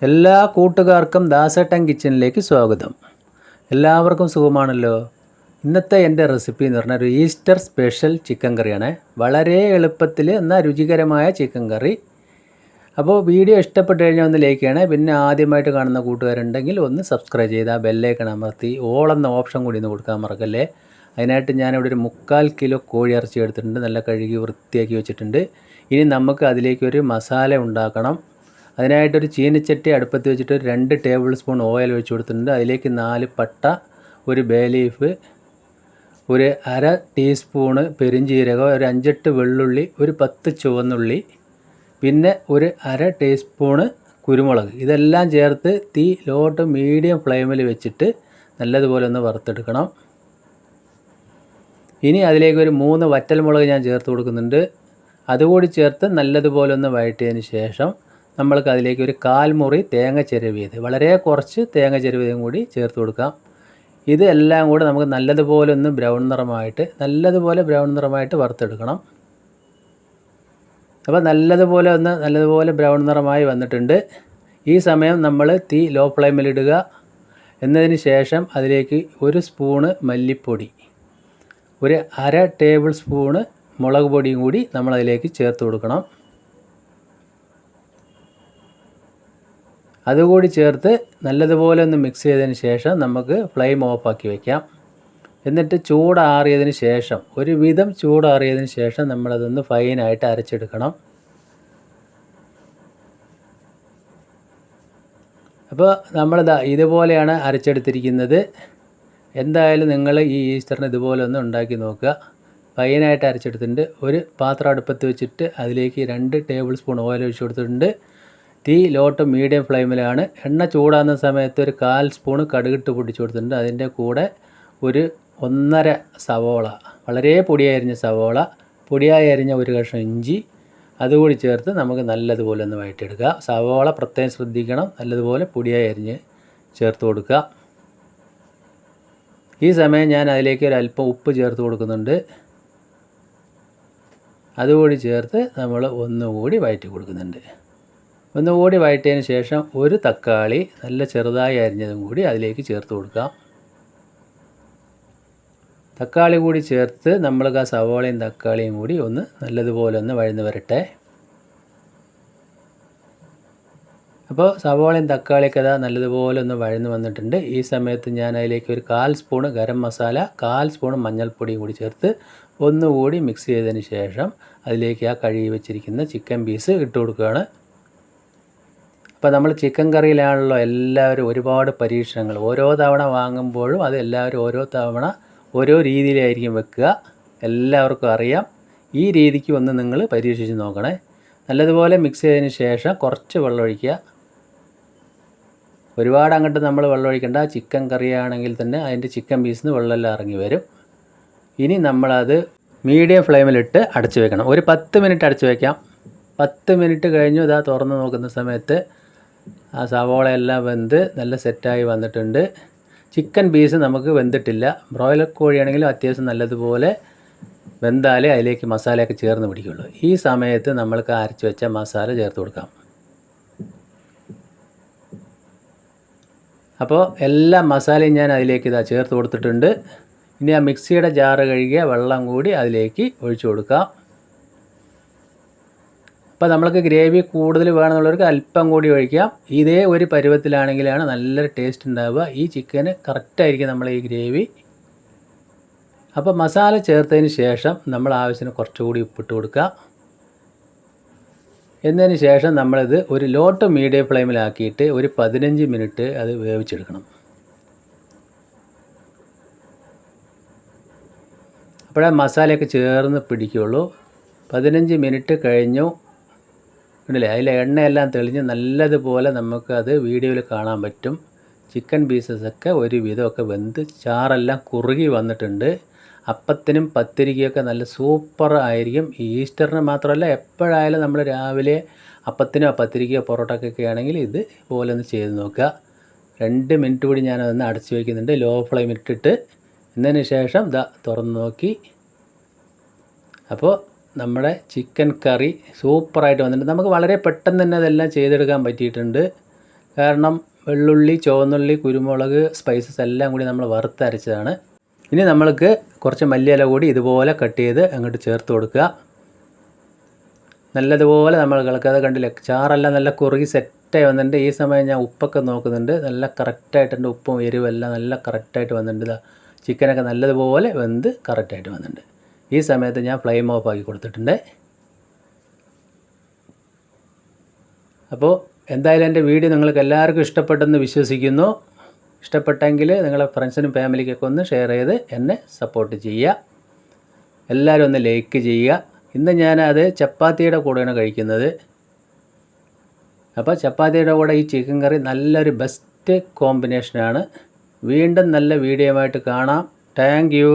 എല്ലാ കൂട്ടുകാർക്കും ദാസേട്ടൻ കിച്ചണിലേക്ക് സ്വാഗതം. എല്ലാവർക്കും സുഖമാണല്ലോ. ഇന്നത്തെ എൻ്റെ റെസിപ്പി എന്ന് പറഞ്ഞാൽ ഒരു ഈസ്റ്റർ സ്പെഷ്യൽ ചിക്കൻ കറിയാണ്. വളരെ എളുപ്പത്തിൽ എന്നാൽ രുചികരമായ ചിക്കൻ കറി. അപ്പോൾ വീഡിയോ ഇഷ്ടപ്പെട്ട് കഴിഞ്ഞാൽ ഒന്ന് ലൈക്ക് ചെയ്യണേ. പിന്നെ ആദ്യമായിട്ട് കാണുന്ന കൂട്ടുകാരുണ്ടെങ്കിൽ ഒന്ന് സബ്സ്ക്രൈബ് ചെയ്താൽ ബെല്ലൈക്കൺ അമർത്തി ഓൾ എന്ന ഓപ്ഷൻ കൂടി ഒന്ന് കൊടുക്കാൻ മറക്കല്ലേ. അതിനായിട്ട് ഞാനിവിടെ ഒരു 3/4 കിലോ കോഴി ഇറച്ചി എടുത്തിട്ടുണ്ട്. നല്ല കഴുകി വൃത്തിയാക്കി വെച്ചിട്ടുണ്ട്. ഇനി നമുക്ക് അതിലേക്കൊരു മസാല ഉണ്ടാക്കണം. അതിനായിട്ടൊരു ചീനച്ചട്ടി അടുപ്പത്ത് വെച്ചിട്ട് 2 ടേബിൾ സ്പൂൺ ഓയിൽ ഒഴിച്ച് കൊടുത്തിട്ടുണ്ട്. അതിലേക്ക് 4 പട്ട, ഒരു ബേ ലീഫ്, ഒരു 1/2 ടീസ്പൂണ് പെരിഞ്ചീരകം, ഒരു 5-8 വെള്ളുള്ളി, ഒരു 10 ചുവന്നുള്ളി, പിന്നെ ഒരു 1/2 ടീസ്പൂണ് കുരുമുളക്. ഇതെല്ലാം ചേർത്ത് തീ ലോ ടു മീഡിയം ഫ്ലെയിമിൽ വെച്ചിട്ട് നല്ലതുപോലെ ഒന്ന് വറുത്തെടുക്കണം. ഇനി അതിലേക്ക് ഒരു 3 വറ്റൽമുളക് ഞാൻ ചേർത്ത് കൊടുക്കുന്നുണ്ട്. അതുകൂടി ചേർത്ത് നല്ലതുപോലെ ഒന്ന് വഴറ്റിയതിന് ശേഷം നമ്മൾക്ക് അതിലേക്ക് ഒരു 1/4 മുറി തേങ്ങ ചിരവിയത്, വളരെ കുറച്ച് തേങ്ങ ചിരവിയതും കൂടി ചേർത്ത് കൊടുക്കാം. ഇത് എല്ലാം കൂടെ നമുക്ക് നല്ലതുപോലെ ഒന്ന് ബ്രൗൺ നിറമായിട്ട് വറുത്തെടുക്കണം. അപ്പോൾ നല്ലതുപോലെ ബ്രൗൺ നിറമായി വന്നിട്ടുണ്ട്. ഈ സമയം നമ്മൾ തീ ലോ ഫ്ലെയിമിലിടുക. എന്നതിന് ശേഷം അതിലേക്ക് 1 സ്പൂണ് മല്ലിപ്പൊടി, ഒരു 1/2 ടേബിൾ സ്പൂണ് മുളക് പൊടിയും കൂടി നമ്മളതിലേക്ക് ചേർത്ത് കൊടുക്കണം. അതുകൂടി ചേർത്ത് നല്ലതുപോലെ ഒന്ന് മിക്സ് ചെയ്തതിന് ശേഷം നമുക്ക് ഫ്ലെയിം ഓഫാക്കി വയ്ക്കാം. എന്നിട്ട് ചൂടാറിയതിന് ശേഷം നമ്മളതൊന്ന് ഫൈനായിട്ട് അരച്ചെടുക്കണം. അപ്പോൾ നമ്മളിതാ ഇതുപോലെയാണ് അരച്ചെടുത്തിരിക്കുന്നത്. എന്തായാലും നിങ്ങൾ ഈ ഈസ്റ്ററിന് ഇതുപോലെ ഒന്ന് ഉണ്ടാക്കി നോക്കുക. ഫൈനായിട്ട് അരച്ചെടുത്തിട്ടുണ്ട്. ഒരു പാത്രം അടുപ്പത്ത് വെച്ചിട്ട് അതിലേക്ക് 2 ടേബിൾ സ്പൂൺ ഓയിൽ ഒഴിച്ച് കൊടുത്തിട്ടുണ്ട്. തീ ലോ ടു മീഡിയം ഫ്ലെയിമിലാണ്. എണ്ണ ചൂടാകുന്ന സമയത്ത് ഒരു 1/4 സ്പൂണ് കടുകിട്ട് പൊട്ടിച്ച് കൊടുത്തിട്ടുണ്ട്. അതിൻ്റെ കൂടെ ഒരു 1.5 സവോള, വളരെ പൊടിയായി അരിഞ്ഞ ഒരു കഷ്ണം ഇഞ്ചി, അതുകൂടി ചേർത്ത് നമുക്ക് നല്ലതുപോലെ ഒന്ന് വഴറ്റിയെടുക്കുക. സവോള പ്രത്യേകം ശ്രദ്ധിക്കണം, നല്ലതുപോലെ പൊടിയായി അരിഞ്ഞ് ചേർത്ത് കൊടുക്കുക. ഈ സമയം ഞാൻ അതിലേക്ക് ഒരു അല്പം ഉപ്പ് ചേർത്ത് കൊടുക്കുന്നുണ്ട്. അതുകൂടി ചേർത്ത് നമ്മൾ ഒന്നുകൂടി വഴറ്റി കൊടുക്കുന്നുണ്ട്. ഒന്നുകൂടി വഴറ്റിയതിന് ശേഷം ഒരു തക്കാളി നല്ല ചെറുതായി അരിഞ്ഞതും കൂടി അതിലേക്ക് ചേർത്ത് കൊടുക്കാം. തക്കാളി കൂടി ചേർത്ത് നമ്മൾക്ക് ആ സവോളയും തക്കാളിയും കൂടി ഒന്ന് നല്ലതുപോലെ ഒന്ന് വഴന്ന് വരട്ടെ. അപ്പോൾ സവോളയും തക്കാളിയൊക്കെ നല്ലതുപോലെ ഒന്ന് വഴന്ന് വന്നിട്ടുണ്ട്. ഈ സമയത്ത് ഞാൻ അതിലേക്ക് ഒരു 1/4 സ്പൂണ് ഗരം മസാല, 1/4 സ്പൂണ് മഞ്ഞൾപ്പൊടിയും കൂടി ചേർത്ത് ഒന്നുകൂടി മിക്സ് ചെയ്തതിന് ശേഷം അതിലേക്ക് ആ കഴുകി വെച്ചിരിക്കുന്ന ചിക്കൻ പീസ് ഇട്ട് കൊടുക്കുകയാണ്. അപ്പോൾ നമ്മൾ ചിക്കൻ കറിയിലാണല്ലോ എല്ലാവരും ഒരുപാട് പരീക്ഷണങ്ങൾ. ഓരോ തവണ വാങ്ങുമ്പോഴും അത് എല്ലാവരും ഓരോ തവണ ഓരോ രീതിയിലായിരിക്കും വെക്കുക. എല്ലാവർക്കും അറിയാം. ഈ രീതിക്ക് ഒന്ന് നിങ്ങൾ പരീക്ഷിച്ച് നോക്കണേ. നല്ലതുപോലെ മിക്സ് ചെയ്തതിന് ശേഷം കുറച്ച് വെള്ളം ഒഴിക്കുക. ഒരുപാട് അങ്ങോട്ട് നമ്മൾ വെള്ളം ഒഴിക്കേണ്ട. ചിക്കൻ കറിയാണെങ്കിൽ തന്നെ അതിൻ്റെ ചിക്കൻ പീസിൽ നിന്ന് വെള്ളമെല്ലാം ഇറങ്ങി വരും. ഇനി നമ്മളത് മീഡിയം ഫ്ലെയിമിലിട്ട് അടച്ച് വെക്കണം. ഒരു 10 മിനിറ്റ് അടച്ച് വയ്ക്കാം. 10 മിനിറ്റ് കഴിഞ്ഞു ഇതാ തുറന്ന് നോക്കുന്ന സമയത്ത് ആ സവോളയെല്ലാം വെന്ത് നല്ല സെറ്റായി വന്നിട്ടുണ്ട്. ചിക്കൻ പീസ് നമുക്ക് വെന്തിട്ടില്ല. ബ്രോയിലർ കോഴിയാണെങ്കിലും അത്യാവശ്യം നല്ലതുപോലെ വെന്താലേ അതിലേക്ക് മസാലയൊക്കെ ചേർന്ന് പിടിക്കുള്ളൂ. ഈ സമയത്ത് നമ്മൾക്ക് അരച്ച് വെച്ച മസാല ചേർത്ത് കൊടുക്കാം. അപ്പോൾ എല്ലാ മസാലയും ഞാൻ അതിലേക്ക് ചേർത്ത് കൊടുത്തിട്ടുണ്ട്. ഇനി ആ മിക്സിയുടെ ജാറ് കഴുകിയ വെള്ളം കൂടി അതിലേക്ക് ഒഴിച്ചു കൊടുക്കാം. അപ്പോൾ നമ്മൾക്ക് ഗ്രേവി കൂടുതൽ വേണമെന്നുള്ളവർക്ക് അല്പം കൂടി ഒഴിക്കാം. ഇതേ ഒരു പരുവത്തിലാണെങ്കിലാണ് നല്ലൊരു ടേസ്റ്റ് ഉണ്ടാവുക. ഈ ചിക്കന് കറക്റ്റായിരിക്കും നമ്മൾ ഈ ഗ്രേവി. അപ്പോൾ മസാല ചേർത്തതിന് ശേഷം നമ്മൾ ആവശ്യത്തിന് കുറച്ചുകൂടി ഉപ്പിട്ട് കൊടുക്കുക. എന്നതിന് ശേഷം നമ്മളിത് ഒരു ലോ ടു മീഡിയം ഫ്ലെയിമിലാക്കിയിട്ട് ഒരു 15 മിനിറ്റ് അത് വേവിച്ചെടുക്കണം. അപ്പോഴേ മസാലയൊക്കെ ചേർന്ന് പിടിക്കുകയുള്ളൂ. 15 മിനിറ്റ് കഴിഞ്ഞു. ഉണ്ടല്ലേ, അതിലെ എണ്ണയെല്ലാം തെളിഞ്ഞ് നല്ലതുപോലെ നമുക്കത് വീഡിയോയിൽ കാണാൻ പറ്റും. ചിക്കൻ പീസസൊക്കെ ഒരു വിധമൊക്കെ വെന്ത് ചാറെല്ലാം കുറുകി വന്നിട്ടുണ്ട്. അപ്പത്തിനും പത്തിരിക്കൊക്കെ നല്ല സൂപ്പർ ആയിരിക്കും. ഈസ്റ്ററിന് മാത്രമല്ല, എപ്പോഴായാലും നമ്മൾ രാവിലെ അപ്പത്തിനോ പത്തിരിക്കോ പൊറോട്ടക്കൊക്കെ ആണെങ്കിൽ ഇത് പോലെ ഒന്ന് ചെയ്ത് നോക്കുക. 2 മിനിറ്റ് കൂടി ഞാനതൊന്ന് അടച്ച് വയ്ക്കുന്നുണ്ട് ലോ ഫ്ലെയിമിലിട്ടിട്ട്. എന്നതിന് ശേഷം തുറന്ന് നോക്കി. അപ്പോൾ നമ്മുടെ ചിക്കൻ കറി സൂപ്പറായിട്ട് വന്നിട്ടുണ്ട്. നമുക്ക് വളരെ പെട്ടെന്ന് തന്നെ അതെല്ലാം ചെയ്തെടുക്കാൻ പറ്റിയിട്ടുണ്ട്. കാരണം വെള്ളുള്ളി, ചുവന്നുള്ളി, കുരുമുളക്, സ്പൈസസ് എല്ലാം കൂടി നമ്മൾ വറുത്തരച്ചതാണ്. ഇനി നമ്മൾക്ക് കുറച്ച് മല്ലിയില കൂടി ഇതുപോലെ കട്ട് ചെയ്ത് അങ്ങോട്ട് ചേർത്ത് കൊടുക്കുക. നല്ലതുപോലെ നമ്മൾ കിളക്കാതെ കണ്ടില്ല, ചാറെല്ലാം നല്ല കുറുകി സെറ്റായി വന്നിട്ടുണ്ട്. ഈ സമയം ഞാൻ ഉപ്പൊക്കെ നോക്കുന്നുണ്ട്, നല്ല കറക്റ്റായിട്ടുണ്ട്. ഉപ്പും എരിവെല്ലാം നല്ല കറക്റ്റായിട്ട് വന്നിട്ടുണ്ട്. ചിക്കനൊക്കെ നല്ലതുപോലെ വെന്ത് കറക്റ്റായിട്ട് വന്നിട്ടുണ്ട്. ഈ സമയത്ത് ഞാൻ ഫ്ലെയിം ഓഫ് ആക്കി കൊടുത്തിട്ടുണ്ട്. അപ്പോൾ എന്തായാലും എൻ്റെ വീഡിയോ നിങ്ങൾക്ക് എല്ലാവർക്കും ഇഷ്ടപ്പെട്ടെന്ന് വിശ്വസിക്കുന്നു. ഇഷ്ടപ്പെട്ടെങ്കിൽ നിങ്ങളെ ഫ്രണ്ട്സിനും ഫാമിലിക്കൊക്കെ ഒന്ന് ഷെയർ ചെയ്ത് എന്നെ സപ്പോർട്ട് ചെയ്യുക. എല്ലാവരും ഒന്ന് ലൈക്ക് ചെയ്യുക. ഇന്ന് ഞാനത് ചപ്പാത്തിയുടെ കൂടെയാണ് കഴിക്കുന്നത്. അപ്പോൾ ചപ്പാത്തിയുടെ കൂടെ ഈ ചിക്കൻ കറി നല്ലൊരു ബെസ്റ്റ് കോമ്പിനേഷനാണ്. വീണ്ടും നല്ല വീഡിയോ ആയിട്ട് കാണാം. Thank you.